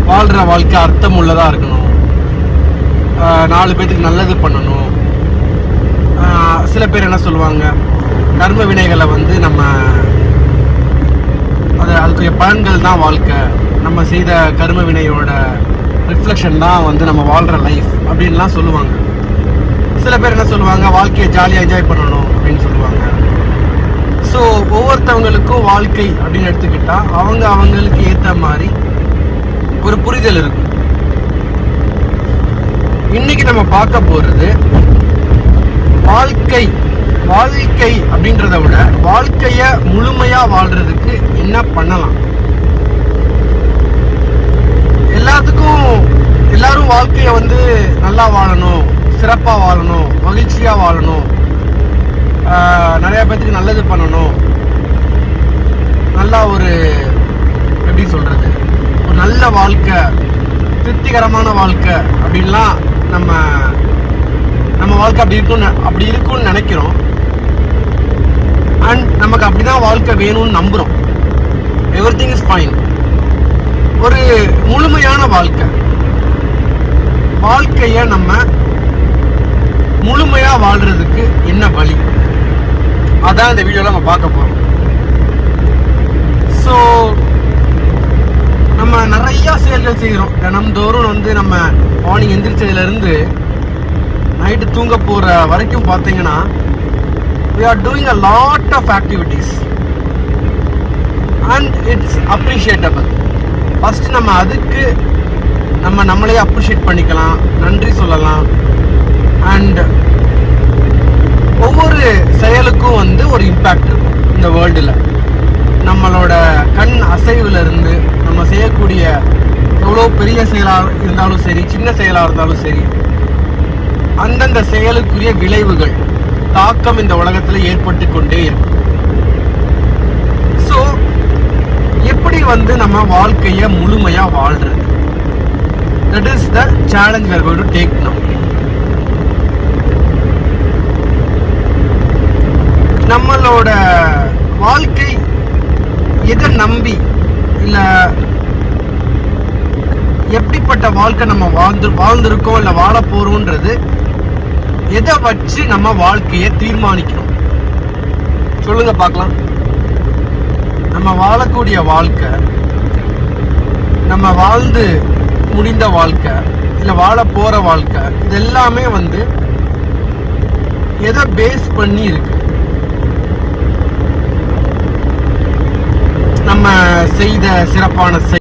வாழ்கிற வாழ்க்கை அர்த்தம் உள்ளதாக இருக்கணும், 4 பேருக்கு நல்லது பண்ணணும். சில பேர் என்ன சொல்லுவாங்க, கர்ம வினைகளை வந்து நம்ம அதுக்குரிய பலன்கள் தான் வாழ்க்கை, நம்ம செய்த கர்ம வினையோட ரிஃப்ளெக்ஷன் தான் வந்து நம்ம வாழ்கிற லைஃப் அப்படின்லாம் சொல்லுவாங்க. சில பேர் என்ன சொல்லுவாங்க, வாழ்க்கையை ஜாலியாக என்ஜாய் பண்ணணும் அப்படின்னு சொல்லுவாங்க. ஸோ ஒவ்வொருத்தவங்களுக்கும் வாழ்க்கை அப்படின்னு எடுத்துக்கிட்டா அவங்களுக்கு ஏற்ற மாதிரி ஒரு புரிதல் இருக்கும். இன்னைக்கு நம்ம பார்க்க போறது வாழ்க்கை அப்படின்றத விட வாழ்க்கைய முழுமையா வாழ்றதுக்கு என்ன பண்ணலாம். எல்லாரும் வாழ்க்கைய வந்து நல்லா வாழணும், சிறப்பா வாழணும், மகிழ்ச்சியா வாழணும், நிறைய பேருக்கு நல்லது பண்ணணும், நல்லா ஒரு எப்படி சொல்றது, ஒரு நல்ல வாழ்க்கை, திருப்திகரமான வாழ்க்கை அப்படின்லாம் நம்ம வாழ்க்கை அப்படி இருக்கும்னு நினைக்கிறோம். அண்ட் நமக்கு அப்படிதான் வாழ்க்கை வேணும்னு நம்புறோம். Everything is fine. ஒரு முழுமையான வாழ்க்கைய நம்ம முழுமையா வாழ்றதுக்கு என்ன வழி, அதான் இந்த வீடியோல நம்ம பார்க்க போறோம். ஸோ நம்ம நிறைய செயல்கள் செய்கிறோம் தினம்தோறும். வந்து நம்ம மார்னிங் எந்திரிச்சதுல இருந்து நைட்டு தூங்க போற வரைக்கும் பார்த்தீங்கன்னா we are doing a lot of activities and it's appreciable. First நம்ம அதுக்கு நம்மளே அப்ரிஷியேட் பண்ணிக்கலாம், நன்றி சொல்லலாம். அண்ட் ஒவ்வொரு செயலுக்கும் வந்து ஒரு இம்பேக்ட் இருக்கும் இந்த வேர்ல்டில். நம்மளோட கண் அசைவுல இருந்து நம்ம செய்யக்கூடிய எவ்வளோ பெரிய செயலாக இருந்தாலும் சரி, சின்ன செயலாக இருந்தாலும் சரி, அந்தந்த செயலுக்குரிய விளைவுகள், தாக்கம் இந்த உலகத்தில் ஏற்பட்டு கொண்டே இருக்கும். ஸோ எப்படி வந்து நம்ம வாழ்க்கையை முழுமையா வாழ்றது, that is the challenge we are going to take now. நம்மளோட வாழ்க்கை எதை நம்பி, இல்ல எப்படிப்பட்ட வாழ்க்கை நம்ம வாழ்ந்திருக்கோம் இல்ல வாழ போறோம்ன்றது எதை வச்சு நம்ம வாழ்க்கையை தீர்மானிக்கணும் சொல்லுங்க பார்க்கலாம். நம்ம வாழக்கூடிய வாழ்க்கை, நம்ம வாழ்ந்து முடிந்த வாழ்க்கை, இல்ல வாழ போற வாழ்க்கை, இது எல்லாமே வந்து எதை பேஸ் பண்ணி இருக்கு. நம்ம செய்த சிறப்பான